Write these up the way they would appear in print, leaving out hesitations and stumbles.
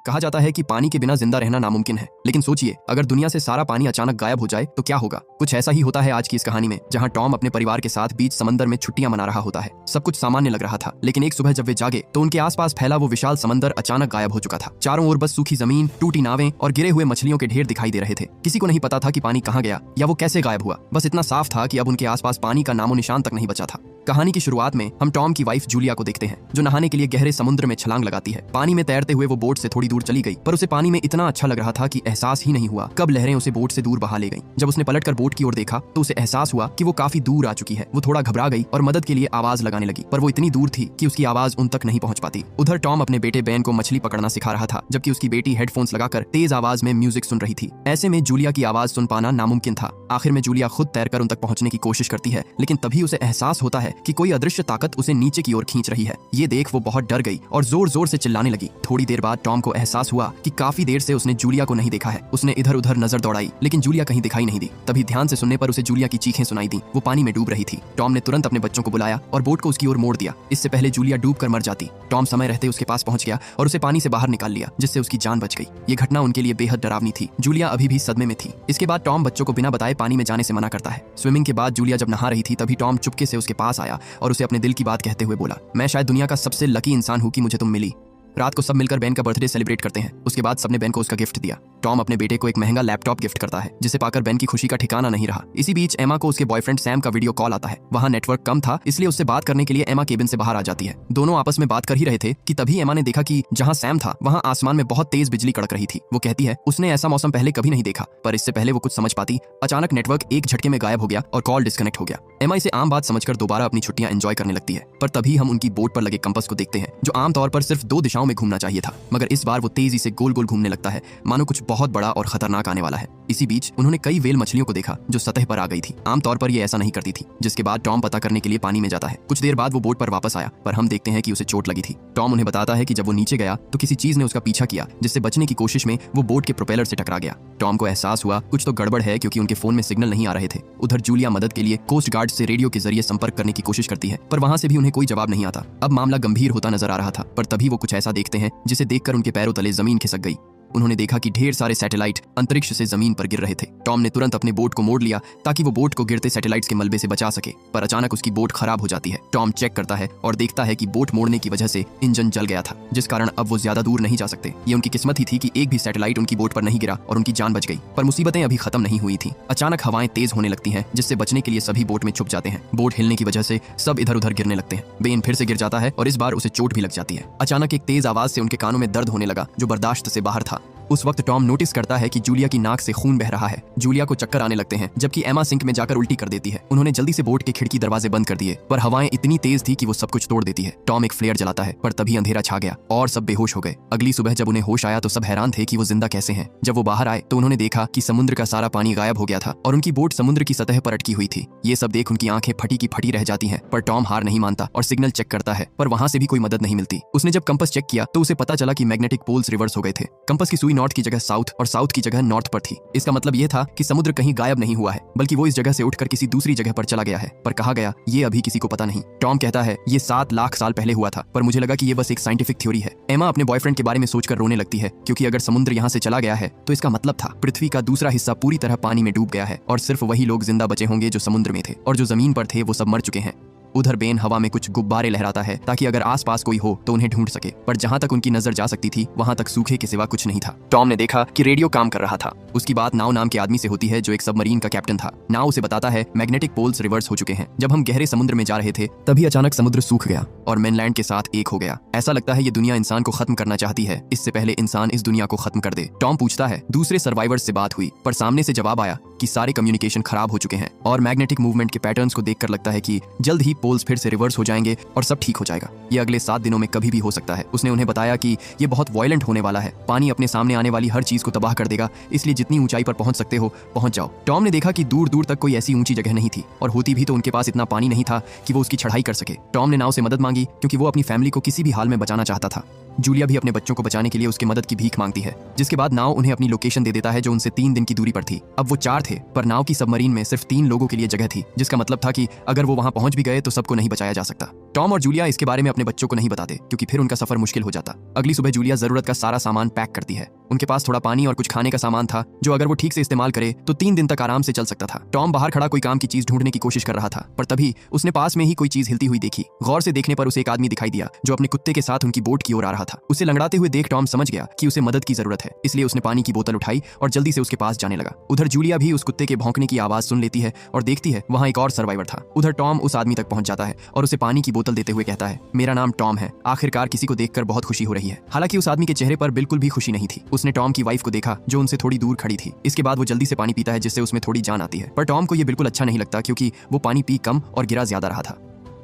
कहा जाता है कि पानी के बिना जिंदा रहना नामुमकिन है, लेकिन सोचिए अगर दुनिया से सारा पानी अचानक गायब हो जाए तो क्या होगा। कुछ ऐसा ही होता है आज की इस कहानी में, जहां टॉम अपने परिवार के साथ बीच समंदर में छुट्टियां मना रहा होता है। सब कुछ सामान्य लग रहा था, लेकिन एक सुबह जब वे जागे तो उनके आसपास फैला वो विशाल समंदर अचानक गायब हो चुका था। चारों ओर बस सूखी जमीन, टूटी नावें और गिरे हुए मछलियों के ढेर दिखाई दे रहे थे। किसी को नहीं पता था कि पानी कहाँ गया या वो कैसे गायब हुआ। बस इतना साफ था कि अब उनके आसपास पानी का नामो निशान तक नहीं बचा था। कहानी की शुरुआत में हम टॉम की वाइफ जूलिया को देखते हैं, जो नहाने के लिए गहरे समुद्र में छलांग लगाती है। पानी में तैरते हुए वो बोट से थोड़ी दूर चली गई, पर उसे पानी में इतना अच्छा लग रहा था कि एहसास ही नहीं हुआ कब लहरें उसे बोट से दूर बहा ले गईं। जब उसने पलटकर बोट की ओर देखा तो उसे एहसास हुआ कि वो काफी दूर आ चुकी है। वो थोड़ा घबरा गई और मदद के लिए आवाज लगाने लगी, पर वो इतनी दूर थी कि उसकी आवाज उन तक नहीं पहुंच पाती। उधर टॉम अपने बेटे बेन को मछली पकड़ना सिखा रहा था, जबकि उसकी बेटी हेडफोन्स लगाकर तेज आवाज में म्यूजिक सुन रही थी। ऐसे में जूलिया की आवाज सुन पाना नामुमकिन था। आखिर में जूलिया खुद तैरकर उन तक पहुंचने की कोशिश करती है, लेकिन तभी उसे एहसास होता है कि कोई अदृश्य ताकत उसे नीचे की ओर खींच रही है। ये देख वो बहुत डर गई और जोर जोर से चिल्लाने लगी। थोड़ी देर बाद टॉम को एहसास हुआ कि काफी देर से उसने जूलिया को नहीं देखा है। उसने इधर उधर नजर दौड़ाई, लेकिन जूलिया कहीं दिखाई नहीं दी। तभी ध्यान से सुनने पर उसे जूलिया की चीखें सुनाई दी। वो पानी में डूब रही थी। टॉम ने तुरंत अपने बच्चों को बुलाया और बोट को उसकी ओर मोड़ दिया। इससे पहले जूलिया डूब कर मर जाती। टॉम समय रहते उसके पास पहुंच गया और उसे पानी से बाहर निकाल लिया, जिससे उसकी जान बच गई। ये घटना उनके लिए बेहद डरावनी थी। जूलिया अभी भी सदमे में थी। इसके बाद टॉम बच्चों को बिना बताए पानी में जाने से मना करता है। स्विमिंग के बाद जूलिया जब नहा रही थी तभी टॉम चुपके से उसके पास आया और उसे अपने दिल की बात कहते हुए बोला, मैं शायद दुनिया का सबसे लकी इंसान हूँ कि मुझे तुम मिली। रात को सब मिलकर बेन का बर्थडे सेलिब्रेट करते हैं। उसके बाद सबने बेन को उसका गिफ्ट दिया। टॉम अपने बेटे को एक महंगा लैपटॉप गिफ्ट करता है, जिसे पाकर बेन की खुशी का ठिकाना नहीं रहा। इसी बीच एमा को उसके बॉयफ्रेंड सैम का वीडियो कॉल आता है। वहाँ नेटवर्क कम था, इसलिए उससे बात करने के लिए एमा केबिन से बाहर आ जाती है। दोनों आपस में बात कर ही रहे थे कि तभी एमा ने देखा कि जहाँ सैम था वहाँ आसमान में बहुत तेज बिजली कड़क रही थी। वो कहती है उसने ऐसा मौसम पहले कभी नहीं देखा, पर इससे पहले वो कुछ समझ पाती, अचानक नेटवर्क एक झटके में गायब हो गया और कॉल डिस्कनेक्ट हो गया। एमा इसे आम बात समझकर दोबारा अपनी छुट्टियां एंजॉय करने लगती है। पर तभी हम उनकी बोट पर लगे कंपास को देखते हैं, जो आमतौर पर सिर्फ 2 दिशाओं में घूमना चाहिए था, मगर इस बार वो तेजी से गोल गोल घूमने लगता है, मानो कुछ बहुत बड़ा और खतरनाक आने वाला है। इसी बीच उन्होंने कई व्हेल मछलियों को देखा जो सतह पर आ गई थी। आमतौर पर ये ऐसा नहीं करती थी। जिसके बाद टॉम पता करने के लिए पानी में जाता है। कुछ देर बाद वो बोट पर वापस आया, पर हम देखते हैं कि उसे चोट लगी थी। टॉम उन्हें बताता है कि जब वो नीचे गया तो किसी चीज ने उसका पीछा किया, जिससे बचने की कोशिश में वो बोट के प्रोपेलर से टकरा गया। टॉम को एहसास हुआ कुछ तो गड़बड़ है, क्योंकि उनके फोन में सिग्नल नहीं आ रहे थे। उधर जूलिया मदद के लिए कोस्ट गार्ड से रेडियो के जरिए संपर्क करने की कोशिश करती है, पर वहां से भी उन्हें कोई जवाब नहीं आता। अब मामला गंभीर होता नजर आ रहा था, पर तभी वो कुछ ऐसा देखते हैं जिसे देखकर उनके पैरों तले जमीन खिसक गई। उन्होंने देखा कि ढेर सारे सैटेलाइट अंतरिक्ष से जमीन पर गिर रहे थे। टॉम ने तुरंत अपने बोट को मोड़ लिया ताकि वो बोट को गिरते सैटेलाइट्स के मलबे से बचा सके, पर अचानक उसकी बोट खराब हो जाती है। टॉम चेक करता है और देखता है कि बोट मोड़ने की वजह से इंजन जल गया था, जिस कारण अब वो ज्यादा दूर नहीं जा सकते। ये उनकी किस्मत ही थी कि एक भी सैटेलाइट उनकी बोट पर नहीं गिरा और उनकी जान बच गई। पर मुसीबतें अभी खत्म नहीं हुई थी। अचानक हवाएं तेज होने लगती हैं, जिससे बचने के लिए सभी बोट में छुप जाते हैं। बोट हिलने की वजह से सब इधर उधर गिरने लगते हैं। बेन फिर से गिर जाता है और इस बार उसे चोट भी लग जाती है। अचानक एक तेज आवाज से उनके कानों में दर्द होने लगा, जो बर्दाश्त से बाहर था। उस वक्त टॉम नोटिस करता है कि जूलिया की नाक से खून बह रहा है। जूलिया को चक्कर आने लगते हैं, जबकि एमा सिंक में जाकर उल्टी कर देती है। उन्होंने जल्दी से बोट के खिड़की दरवाजे बंद कर दिए, पर हवाएं इतनी तेज थी कि वो सब कुछ तोड़ देती है। टॉम एक फ्लेयर जलाता है, पर तभी अंधेरा छा गया और सब बेहोश हो गए। अगली सुबह जब उन्हें होश आया तो सब हैरान थे कि वो जिंदा कैसे हैं। जब वो बाहर आए तो उन्होंने देखा कि समुद्र का सारा पानी गायब हो गया था और उनकी बोट समुद्र की सतह पर अटकी हुई थी। ये सब देख उनकी आंखें फटी की फटी रह जाती हैं, पर टॉम हार नहीं मानता और सिग्नल चेक करता है, पर वहां से भी कोई मदद नहीं मिलती। उसने जब कंपास चेक किया तो उसे पता चला कि मैग्नेटिक पोल्स रिवर्स हो गए थे। कंपास की सुई नॉर्थ की जगह साउथ और साउथ की जगह नॉर्थ पर थी। इसका मतलब यह था कि समुद्र कहीं गायब नहीं हुआ है, बल्कि वो इस जगह से उठकर किसी दूसरी जगह पर चला गया है। पर कहा गया ये अभी किसी को पता नहीं। टॉम कहता है ये 7 लाख साल पहले हुआ था, पर मुझे लगा कि ये बस एक साइंटिफिक थ्योरी है। एमा अपने बॉयफ्रेंड के बारे में सोचकर रोने लगती है, क्योंकि अगर समुद्र यहाँ से चला गया है तो इसका मतलब था पृथ्वी का दूसरा हिस्सा पूरी तरह पानी में डूब गया है और सिर्फ वही लोग जिंदा बचे होंगे जो समुद्र में थे, और जो जमीन पर थे वो सब मर चुके हैं। उधर बेन हवा में कुछ गुब्बारे लहराता है ताकि अगर आसपास कोई हो तो उन्हें ढूंढ सके, पर जहां तक उनकी नजर जा सकती थी वहां तक सूखे के सिवा कुछ नहीं था। टॉम ने देखा कि रेडियो काम कर रहा था। उसकी बात नाव नाम के आदमी से होती है, जो एक सबमरीन का कैप्टन था। नाव उसे बताता है मैग्नेटिक पोल्स रिवर्स हो चुके हैं। जब हम गहरे समुद्र में जा रहे थे तभी अचानक समुद्र सूख गया और मेनलैंड के साथ एक हो गया। ऐसा लगता है ये दुनिया इंसान को खत्म करना चाहती है, इससे पहले इंसान इस दुनिया को खत्म कर दे। टॉम पूछता है दूसरे सर्वाइवर्स से बात हुई, पर सामने से जवाब आया कि सारे कम्युनिकेशन खराब हो चुके हैं और मैग्नेटिक मूवमेंट के पैटर्न्स को देखकर लगता है कि जल्द ही पोल्स फिर से रिवर्स हो जाएंगे और सब ठीक हो जाएगा। ये अगले 7 दिनों में कभी भी हो सकता है। उसने उन्हें बताया कि ये बहुत वायलेंट होने वाला है। पानी अपने सामने आने वाली हर चीज को तबाह कर देगा, इसलिए जितनी ऊंचाई पर पहुंच सकते हो पहुंच जाओ। टॉम ने देखा कि दूर दूर तक कोई ऐसी ऊंची जगह नहीं थी, और होती भी तो उनके पास इतना पानी नहीं था कि वो उसकी चढ़ाई कर सके। टॉम ने नाव से मदद मांगी, क्योंकि वो अपनी फैमिली को किसी भी हाल में बचाना चाहता था। जूलिया भी अपने बच्चों को बचाने के लिए उसकी मदद की भीख मांगती है, जिसके बाद नाव उन्हें अपनी लोकेशन दे देता है, जो उनसे 3 दिन की दूरी पर थी। अब वो 4 थे, पर नाव की सबमरीन में सिर्फ 3 लोगों के लिए जगह थी, जिसका मतलब था कि अगर वो वहां पहुंच भी गए तो सबको नहीं बचाया जा सकता। टॉम और जूलिया इसके बारे में अपने बच्चों को नहीं बताते क्योंकि फिर उनका सफर मुश्किल हो जाता। अगली सुबह जूलिया जरूरत का सारा सामान पैक करती है। उनके पास थोड़ा पानी और कुछ खाने का सामान था जो अगर वो ठीक से इस्तेमाल करे तो 3 दिन तक आराम से चल सकता था। टॉम बाहर खड़ा कोई काम की चीज ढूंढने की कोशिश कर रहा था, पर तभी उसने पास में ही कोई चीज हिलती हुई देखी। गौर से देखने पर उसे एक आदमी दिखाई दिया जो अपने कुत्ते के साथ उनकी बोट की ओर आ रहा था। उसे लंगड़ाते हुए देख टॉम समझ गया कि उसे मदद की जरूरत है, इसलिए उसने पानी की बोतल उठाई और जल्दी से उसके पास जाने लगा। उधर जूलिया भी उस कुत्ते के भौंकने की आवाज सुन लेती है और देखती है वहां एक और सर्वाइवर था। उधर टॉम उस आदमी तक पहुंच जाता है और उसे पानी की बोतल देते हुए कहता है, मेरा नाम टॉम है। आखिरकार किसी को देखकर बहुत खुशी हो रही है। हालांकि उस आदमी के चेहरे पर बिल्कुल भी खुशी नहीं थी। उसने टॉम की वाइफ को देखा जो उनसे थोड़ी दूर खड़ी थी। इसके बाद वो जल्दी से पानी पीता है जिससे उसमें थोड़ी जान आती है, पर टॉम को ये बिल्कुल अच्छा नहीं लगता क्योंकि वो पानी पी कम और गिरा ज्यादा रहा था।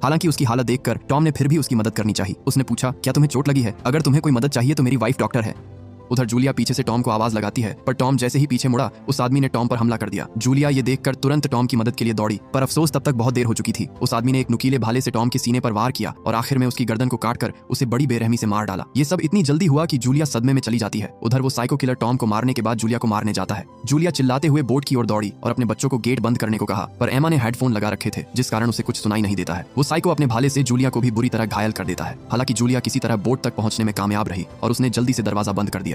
हालांकि उसकी हालत देखकर टॉम ने फिर भी उसकी मदद करनी चाहिए। उसने पूछा, क्या तुम्हें चोट लगी है? अगर तुम्हें कोई मदद चाहिए तो मेरी वाइफ डॉक्टर है। उधर जूलिया पीछे से टॉम को आवाज लगाती है, पर टॉम जैसे ही पीछे मुड़ा उस आदमी ने टॉम पर हमला कर दिया। जूलिया ये देखकर तुरंत टॉम की मदद के लिए दौड़ी, पर अफसोस तब तक बहुत देर हो चुकी थी। उस आदमी ने एक नुकीले भाले से टॉम के सीने पर वार किया और आखिर में उसकी गर्दन को काटकर उसे बड़ी बेरहमी से मार डाला। ये सब इतनी जल्दी हुआ कि जूलिया सदमे में चली जाती है। उधर वो साइको किलर टॉम को मारने के बाद जूलिया को मारने जाता है। जूलिया चिल्लाते हुए बोट की ओर दौड़ी और अपने बच्चों को गेट बंद करने को कहा, पर एमा ने हेडफोन लगा रखे थे जिस कारण उसे कुछ सुनाई नहीं देता है। वो साइको अपने भाले से जूलिया को भी बुरी तरह घायल कर देता है। हालांकि जूलिया किसी तरह बोट तक पहुंचने में कामयाब रही और उसने जल्दी से दरवाजा बंद कर दिया।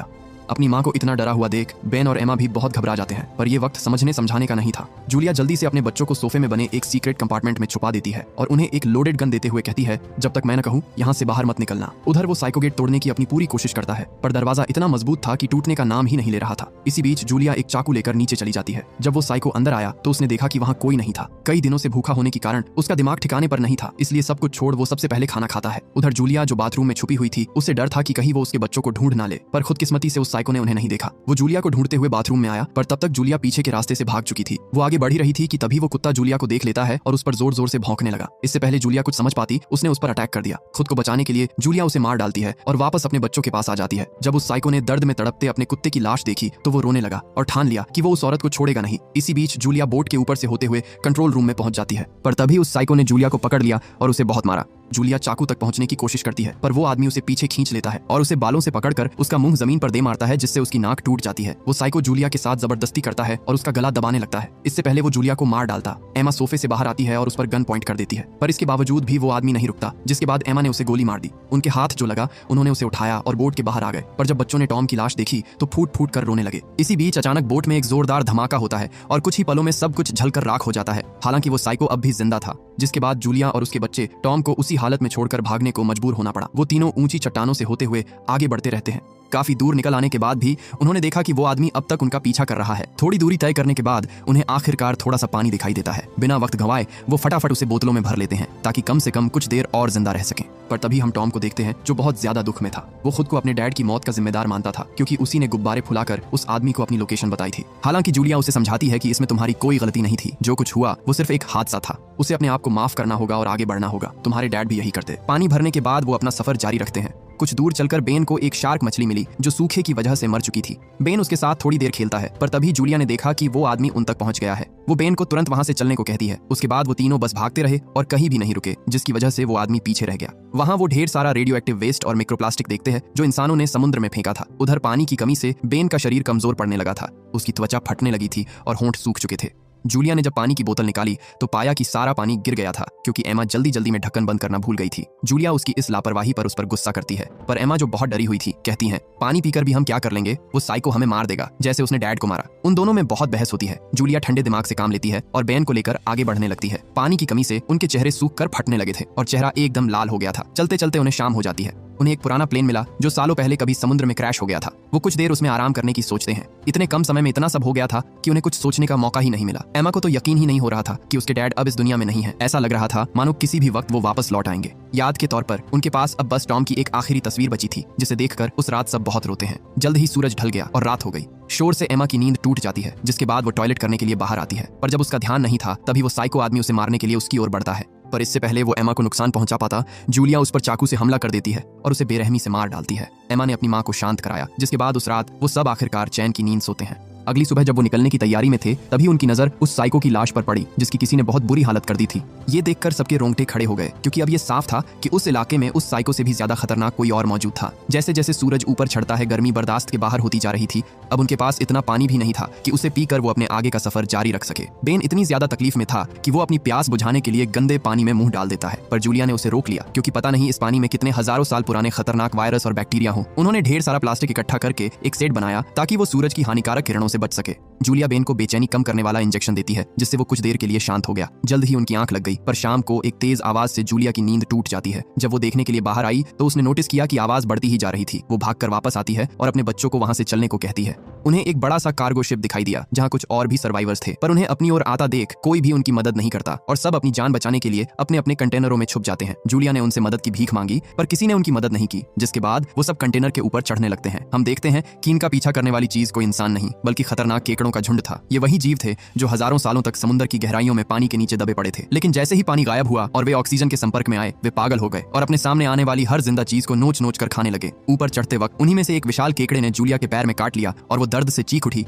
अपनी मां को इतना डरा हुआ देख बेन और एमा भी बहुत घबरा जाते हैं, पर यह वक्त समझने समझाने का नहीं था। जूलिया जल्दी से अपने बच्चों को सोफे में बने एक सीक्रेट कंपार्टमेंट में छुपा देती है और उन्हें एक लोडेड गन देते हुए कहती है, जब तक मैं न कहूं यहाँ से बाहर मत निकलना। उधर वो साइको गेट तोड़ने की अपनी पूरी कोशिश करता है, पर दरवाजा इतना मजबूत था कि टूटने का नाम ही नहीं ले रहा था। इसी बीच जूलिया एक चाकू लेकर नीचे चली जाती है। जब वो साइको अंदर आया तो उसने देखा कि वहाँ कोई नहीं था। कई दिनों से भूखा होने के कारण उसका दिमाग ठिकाने पर नहीं था, इसलिए सब कुछ छोड़ वो सबसे पहले खाना खाता है। उधर जूलिया जो बाथरूम में छुपी हुई थी उसे डर था कि कहीं वो उसके बच्चों को ढूंढ ना ले, पर खुदकिस्मती से उस साइको ने उन्हें नहीं देखा। वो जूलिया को ढूंढते हुए बाथरूम में आया, पर तब तक जूलिया पीछे के रास्ते से भाग चुकी थी। वो आगे बढ़ ही रही थी कि तभी वो कुत्ता जूलिया को देख लेता है और उस पर जोर जोर से भौंकने लगा। इससे पहले जूलिया कुछ समझ पाती उसने उस पर अटैक कर दिया। खुद को बचाने के लिए जूलिया उसे मार डालती है और वापस अपने बच्चों के पास आ जाती है। जब उस साइको ने दर्द में तड़पते अपने कुत्ते की लाश देखी तो वो रोने लगा और ठान लिया कि वो उस औरत को छोड़ेगा नहीं। इसी बीच जूलिया बोट के ऊपर से होते हुए कंट्रोल रूम में पहुंच जाती है, पर तभी उस साइको ने जूलिया को पकड़ लिया और उसे बहुत मारा। जूलिया चाकू तक पहुंचने की कोशिश करती है, पर वो आदमी उसे पीछे खींच लेता है और उसे बालों से पकड़कर उसका मुंह जमीन पर दे मारता है जिससे उसकी नाक टूट जाती है। वो साइको जूलिया के साथ जबरदस्ती करता है और उसका गला दबाने लगता है। इससे पहले वो जूलिया को मार डालता। एमा सोफे से बाहर आती है और उस पर गन पॉइंट कर देती है, पर इसके बावजूद भी वो आदमी नहीं रुकता, जिसके बाद एमा ने उसे गोली मार दी। उनके हाथ जो लगा उन्होंने उसे उठाया और बोट के बाहर आ गए, पर जब बच्चों ने टॉम की लाश देखी तो फूट फूट कर रोने लगे। इसी बीच अचानक बोट में एक जोरदार धमाका होता है और कुछ ही पलों में सब कुछ जलकर राख हो जाता है। हालांकि वो साइको अब भी जिंदा था, जिसके बाद जूलिया और उसके बच्चे टॉम को उसी हालत में छोड़कर भागने को मजबूर होना पड़ा। वो तीनों ऊंची चट्टानों से होते हुए आगे बढ़ते रहते हैं। काफी दूर निकल आने के बाद भी उन्होंने देखा कि वो आदमी अब तक उनका पीछा कर रहा है। थोड़ी दूरी तय करने के बाद उन्हें आखिरकार थोड़ा सा पानी दिखाई देता है। बिना वक्त गंवाए वो फटाफट उसे बोतलों में भर लेते हैं ताकि कम से कम कुछ देर और जिंदा रह सकें। पर तभी हम टॉम को देखते हैं जो बहुत ज्यादा दुख में था। वो खुद को अपने डैड की मौत का जिम्मेदार मानता था क्योंकि उसी ने गुब्बारे फुलाकर उस आदमी को अपनी लोकेशन बताई थी। हालांकि जूलिया उसे समझाती है कि इसमें तुम्हारी कोई गलती नहीं थी, जो कुछ हुआ वो सिर्फ एक हादसा था। उसे अपने आप को माफ करना होगा और आगे बढ़ना होगा। तुम्हारे डैड भी यही करते। पानी भरने के बाद वो अपना सफर जारी रखते हैं। कुछ दूर चलकर बेन को एक शार्क मछली मिली जो सूखे की वजह से मर चुकी थी। बेन उसके साथ थोड़ी देर खेलता है, पर तभी जूलिया ने देखा कि वो आदमी उन तक पहुंच गया है। वो बेन को तुरंत वहां से चलने को कहती है। उसके बाद वो तीनों बस भागते रहे और कहीं भी नहीं रुके, जिसकी वजह से वो आदमी पीछे रह गया। वहां वो ढेर सारा रेडियो एक्टिव वेस्ट और माइक्रोप्लास्टिक देखते हैं जो इंसानों ने समुद्र में फेंका था। उधर पानी की कमी से बेन का शरीर कमजोर पड़ने लगा था। उसकी त्वचा फटने लगी थी और होंठ सूख चुके थे। जूलिया ने जब पानी की बोतल निकाली तो पाया कि सारा पानी गिर गया था क्योंकि एमा जल्दी जल्दी में ढक्कन बंद करना भूल गई थी। जूलिया उसकी इस लापरवाही पर उस पर गुस्सा करती है, पर एमा जो बहुत डरी हुई थी कहती है, पानी पीकर भी हम क्या कर लेंगे, वो साइको हमें मार देगा जैसे उसने डैड को मारा। उन दोनों में बहुत बहस होती है। जूलिया ठंडे दिमाग से काम लेती है और बेन को लेकर आगे बढ़ने लगती है। पानी की कमी से उनके चेहरे सूख कर फटने लगे थे और चेहरा एकदम लाल हो गया था। चलते चलते उन्हें शाम हो जाती है। उन्हें एक पुराना प्लेन मिला जो सालों पहले कभी समुद्र में क्रैश हो गया था। वो कुछ देर उसमें आराम करने की सोचते हैं। इतने कम समय में इतना सब हो गया था कि उन्हें कुछ सोचने का मौका ही नहीं मिला। एमा को तो यकीन ही नहीं हो रहा था कि उसके डैड अब इस दुनिया में नहीं है। ऐसा लग रहा था मानो किसी भी वक्त वो वापस लौट आएंगे। याद के तौर पर उनके पास अब बस टॉम की एक आखिरी तस्वीर बची थी जिसे देखकर उस रात सब बहुत रोते हैं। जल्द ही सूरज ढल गया और रात हो गई। शोर से एमा की नींद टूट जाती है, जिसके बाद वो टॉयलेट करने के लिए बाहर आती है, पर जब उसका ध्यान नहीं था तभी वो साइको आदमी उसे मारने के लिए उसकी ओर बढ़ता है। पर इससे पहले वो एमा को नुकसान पहुंचा पाता, जूलिया उस पर चाकू से हमला कर देती है और उसे बेरहमी से मार डालती है। एमा ने अपनी मां को शांत कराया, जिसके बाद उस रात वो सब आखिरकार चैन की नींद सोते हैं। अगली सुबह जब वो निकलने की तैयारी में थे तभी उनकी नजर उस साइको की लाश पर पड़ी जिसकी किसी ने बहुत बुरी हालत कर दी थी। ये देखकर सबके रोंगटे खड़े हो गए क्योंकि अब ये साफ था कि उस इलाके में उस साइको से भी ज्यादा खतरनाक कोई और मौजूद था। जैसे जैसे सूरज ऊपर चढ़ता है गर्मी बर्दाश्त के बाहर होती जा रही थी। अब उनके पास इतना पानी भी नहीं था कि उसे पीकर वो अपने आगे का सफर जारी रख सके। बेन इतनी ज्यादा तकलीफ में था कि वो अपनी प्यास बुझाने के लिए गंदे पानी में मुंह डाल देता है, पर जूलिया ने उसे रोक लिया क्योंकि पता नहीं इस पानी में कितने हजारों साल पुराने खतरनाक वायरस और बैक्टीरिया हो। उन्होंने ढेर सारा प्लास्टिक इकट्ठा करके एक सेट बनाया ताकि वो सूरज की हानिकारक किरणों से बच सके। जूलिया बेन को बेचैनी कम करने वाला इंजेक्शन देती है जिससे वो कुछ देर के लिए शांत हो गया। जल्द ही उनकी आंख लग गई, पर शाम को एक तेज आवाज से जूलिया की नींद टूट जाती है। जब वो देखने के लिए बाहर आई तो उसने नोटिस किया कि आवाज बढ़ती ही जा रही थी। वो भागकर वापस आती है और अपने बच्चों को वहां से चलने को कहती है। उन्हें एक बड़ा सा कार्गो शिप दिखाई दिया जहां कुछ और भी सर्वाइवर्स थे, पर उन्हें अपनी ओर आता देख कोई भी उनकी मदद नहीं करता और सब अपनी जान बचाने के लिए अपने अपने कंटेनरों में छुप जाते हैं। जूलिया ने उनसे मदद की भीख मांगी पर किसी ने उनकी मदद नहीं की, जिसके बाद वो सब कंटेनर के ऊपर चढ़ने लगते हैं। हम देखते हैं कि इनका पीछा करने वाली चीज कोई इंसान नहीं बल्कि खतरनाक केकड़ों का झुंड था। ये वही जीव थे जो हजारों सालों तक समुद्र की गहराइयों में पानी के नीचे दबे पड़े थे, लेकिन जैसे ही पानी गायब हुआ और वे ऑक्सीजन के संपर्क में आए वे पागल हो गए और अपने सामने आने वाली हर जिंदा चीज को नोच नोच कर खाने लगे। ऊपर चढ़ते वक्त उन्हीं में से एक विशाल केकड़े ने जूलिया के पैर में काट लिया और वो दर्द से चीख उठी।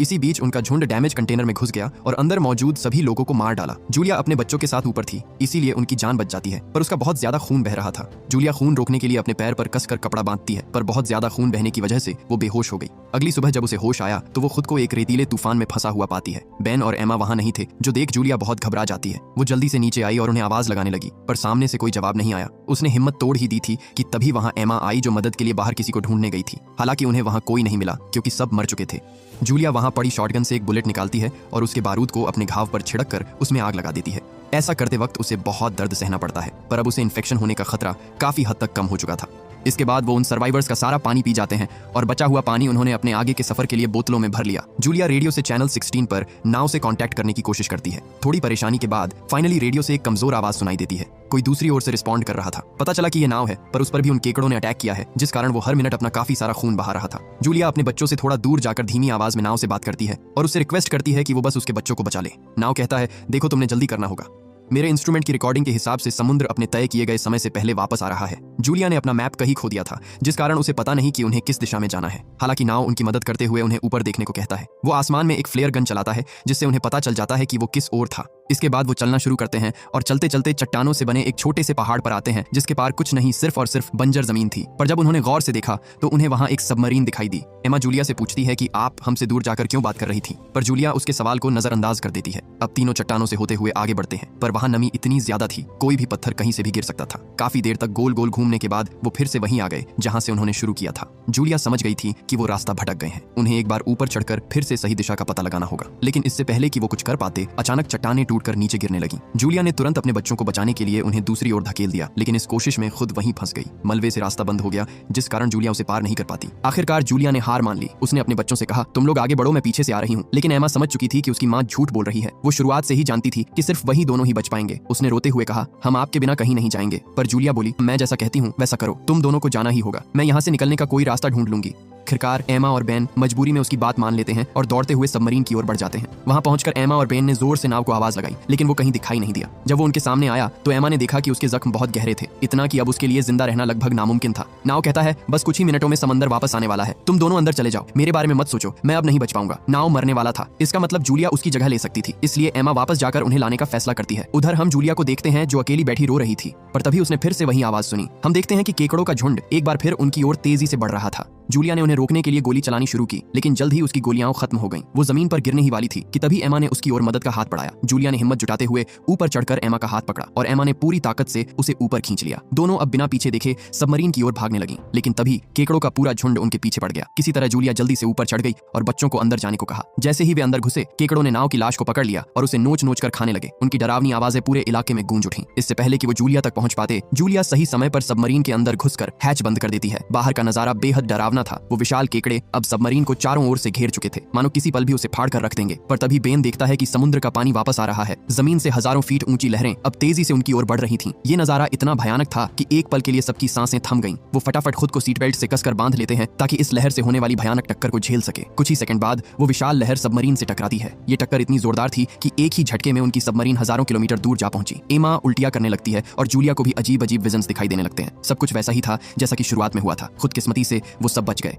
इसी बीच उनका झुंड डैमेज कंटेनर में घुस गया और अंदर मौजूद सभी लोगों को मार डाला। जूलिया अपने बच्चों के साथ ऊपर थी, इसीलिए उनकी जान बच जाती है, पर उसका बहुत ज्यादा खून बह रहा था। जूलिया खून रोकने के लिए अपने पैर पर कसकर कपड़ा बांधती है, पर बहुत ज्यादा खून बहने की वजह से वो बेहोश हो गई। अगली सुबह जब उसे होश आया तो वो खुद को एक रेतीले तूफान में फंसा हुआ पाती है। बेन और एमा वहां नहीं थे, जो देख जूलिया बहुत घबरा जाती है। वो जल्दी से नीचे आई और उन्हें आवाज लगाने लगी, पर सामने से कोई जवाब नहीं आया। उसने हिम्मत तोड़ ही दी थी कि तभी वहां एमा आई जो मदद के लिए बाहर किसी को ढूंढने गई थी। हालांकि उन्हें वहां कोई नहीं मिला क्योंकि सब मर चुके थे। जूलिया वहां पड़ी शॉटगन से एक बुलेट निकालती है और उसके बारूद को अपने घाव पर छिड़क कर उसमें आग लगा देती है। ऐसा करते वक्त उसे बहुत दर्द सहना पड़ता है, पर अब उसे इन्फेक्शन होने का खतरा काफी हद तक कम हो चुका था। इसके बाद वो उन सर्वाइवर्स का सारा पानी पी जाते हैं और बचा हुआ पानी उन्होंने अपने आगे के सफर के लिए बोतलों में भर लिया। जूलिया रेडियो से चैनल 16 पर नाव से कांटेक्ट करने की कोशिश करती है। थोड़ी परेशानी के बाद फाइनली रेडियो से एक कमजोर आवाज सुनाई देती है। कोई दूसरी ओर से रिस्पॉन्ड कर रहा था। पता चला कि ये नाव है, पर उस पर भी उन केकड़ों ने अटैक किया है, जिस कारण वो हर मिनट अपना काफी सारा खून बहा रहा था। जूलिया अपने बच्चों से थोड़ा दूर जाकर धीमी आवाज में नाव से बात करती है और उससे रिक्वेस्ट करती है कि वो बस उसके बच्चों को बचा ले। नाव कहता है, देखो तुमने जल्दी करना होगा, मेरे इंस्ट्रूमेंट की रिकॉर्डिंग के हिसाब से समुद्र अपने तय किए गए समय से पहले वापस आ रहा है। जूलिया ने अपना मैप कहीं खो दिया था, जिस कारण उसे पता नहीं कि उन्हें किस दिशा में जाना है। हालांकि नाव उनकी मदद करते हुए उन्हें ऊपर देखने को कहता है। वो आसमान में एक फ्लेयर गन चलाता है जिससे उन्हें पता चल जाता है कि वो किस ओर था। इसके बाद वो चलना शुरू करते हैं और चलते चलते चट्टानों से बने एक छोटे से पहाड़ पर आते हैं जिसके पार कुछ नहीं सिर्फ और सिर्फ बंजर जमीन थी। पर जब उन्होंने गौर से देखा तो उन्हें वहां एक सबमरीन दिखाई दी। एमा जूलिया से पूछती है कि आप हमसे दूर जाकर क्यों बात कर रही थी, पर जूलिया उसके सवाल को नजरअंदाज कर देती है। अब तीनों चट्टानों से होते हुए आगे बढ़ते हैं, पर वहां नमी इतनी ज्यादा थी कोई भी पत्थर कहीं से भी गिर सकता था। काफी देर तक गोल गोल घूमने के बाद वो फिर से वहीं आ गए जहां से उन्होंने शुरू किया था। जूलिया समझ गई थी कि वो रास्ता भटक गए हैं। उन्हें एक बार ऊपर चढ़कर फिर से सही दिशा का पता लगाना होगा, लेकिन इससे पहले कि वो कुछ कर पाते अचानक चट्टानें टूटकर नीचे गिरने लगी। जूलिया ने तुरंत अपने बच्चों को बचाने के लिए उन्हें दूसरी ओर धकेल दिया, लेकिन इस कोशिश में खुद वहीं फंस गई। मलबे से रास्ता बंद हो गया जिस कारण जूलिया उसे पार नहीं कर पाती। आखिरकार जूलिया ने हार मान ली। उसने अपने बच्चों से कहा, तुम लोग आगे बढ़ो, मैं पीछे से आ रही हूँ। लेकिन एमा समझ चुकी थी कि उसकी माँ झूठ बोल रही है। वो शुरुआत से ही जानती थी कि सिर्फ वही दोनों ही बच पाएंगे। उसने रोते हुए कहा, हम आपके बिना कहीं नहीं जाएंगे। पर जूलिया बोली, मैं जैसा कहती हूँ वैसा करो, तुम दोनों को जाना ही होगा, मैं यहाँ से निकलने का कोई रास्ता ढूंढ लूंगी। आखिरकार एमा और बेन मजबूरी में उसकी बात मान लेते हैं और दौड़ते हुए सबमरीन की ओर बढ़ जाते हैं। वहां पहुंचकर एमा और बेन ने जोर से नाव को आवाज लगाई, लेकिन वो कहीं दिखाई नहीं दिया। जब वो उनके सामने आया तो एमा ने देखा कि उसके जख्म बहुत गहरे थे, इतना कि अब उसके लिए जिंदा रहना लगभग नामुमकिन था। नाव कहता है, बस कुछ ही मिनटों में समंदर वापस आने वाला है, तुम दोनों अंदर चले जाओ, मेरे बारे में मत सोचो, मैं अब नहीं बच पाऊंगा। नाव मरने वाला था, इसका मतलब जूलिया उसकी जगह ले सकती थी, इसलिए एमा वापस जाकर उन्हें लाने का फैसला करती है। उधर हम जूलिया को देखते हैं जो अकेली बैठी रो रही थी, पर तभी उसने फिर से वही आवाज सुनी। हम देखते हैं कि केकड़ों का झुंड एक बार फिर उनकी ओर तेजी से बढ़ रहा था। जूलिया ने उन्हें रोकने के लिए गोली चलानी शुरू की, लेकिन जल्द ही उसकी गोलियां खत्म हो गईं। वो जमीन पर गिरने ही वाली थी कि तभी एमा ने उसकी ओर मदद का हाथ बढ़ाया। जूलिया ने हिम्मत जुटाते हुए ऊपर चढ़कर एमा का हाथ पकड़ा और एमा ने पूरी ताकत से उसे ऊपर खींच लिया। दोनों अब बिना पीछे देखे सबमरीन की ओर भागने लगी, लेकिन तभी केकड़ों का पूरा झुंड उनके पीछे पड़ गया। किसी तरह जूलिया जल्दी से ऊपर चढ़ गई और बच्चों को अंदर जाने को कहा। जैसे ही वे अंदर घुसे, केकड़ों ने नाव की लाश को पकड़ लिया और उसे नोच नोच कर खाने लगे। उनकी डरावनी आवाजें पूरे इलाके में गूंज उठी। इससे पहले कि वो जूलिया तक पहुंच पाते, जूलिया सही समय पर सबमरीन के अंदर घुसकर हैच बंद कर देती है। बाहर का नजारा बेहद डरावना था। वो विशाल केकड़े अब सबमरीन को चारों ओर से घेर चुके थे, मानो किसी पल भी उसे फाड़ कर रख देंगे। पर तभी बेन देखता है कि समुद्र का पानी वापस आ रहा है। जमीन से हजारों फीट ऊंची लहरें अब तेजी से उनकी ओर बढ़ रही थीं। ये नजारा इतना भयानक था कि एक पल के लिए सबकी सांसें थम गईं। वो फटाफट खुद को सीट बेल्ट से कसकर बांध लेते हैं ताकि इस लहर से होने वाली भयानक टक्कर को झेल सके। कुछ ही सेकंड बाद वो विशाल लहर सबमरीन से टकराती है। ये टक्कर इतनी जोरदार थी कि एक ही झटके में उनकी सबमरीन हजारों किलोमीटर दूर जा पहुंची। एमा उल्टियां करने लगती है और जूलिया को भी अजीब अजीब विजन्स दिखाई देने लगते हैं। सब कुछ वैसा ही था जैसा कि शुरुआत में हुआ था। खुदकिस्मती से वो सब बच गए।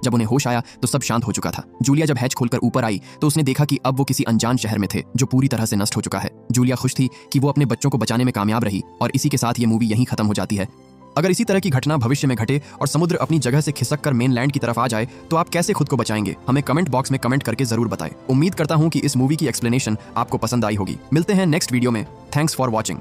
जब उन्हें होश आया तो सब शांत हो चुका था। जूलिया जब हैच खोलकर ऊपर आई तो उसने देखा कि अब वो किसी अनजान शहर में थे जो पूरी तरह से नष्ट हो चुका है। जूलिया खुश थी कि वो अपने बच्चों को बचाने में कामयाब रही और इसी के साथ ये मूवी यहीं खत्म हो जाती है। अगर इसी तरह की घटना भविष्य में घटे और समुद्र अपनी जगह से खिसक कर मेनलैंड की तरफ आ जाए तो आप कैसे खुद को बचाएंगे? हमें कमेंट बॉक्स में कमेंट करके जरूर बताएं। उम्मीद करता हूं कि इस मूवी की एक्सप्लेनेशन आपको पसंद आई होगी। मिलते हैं नेक्स्ट वीडियो में। Thanks for watching.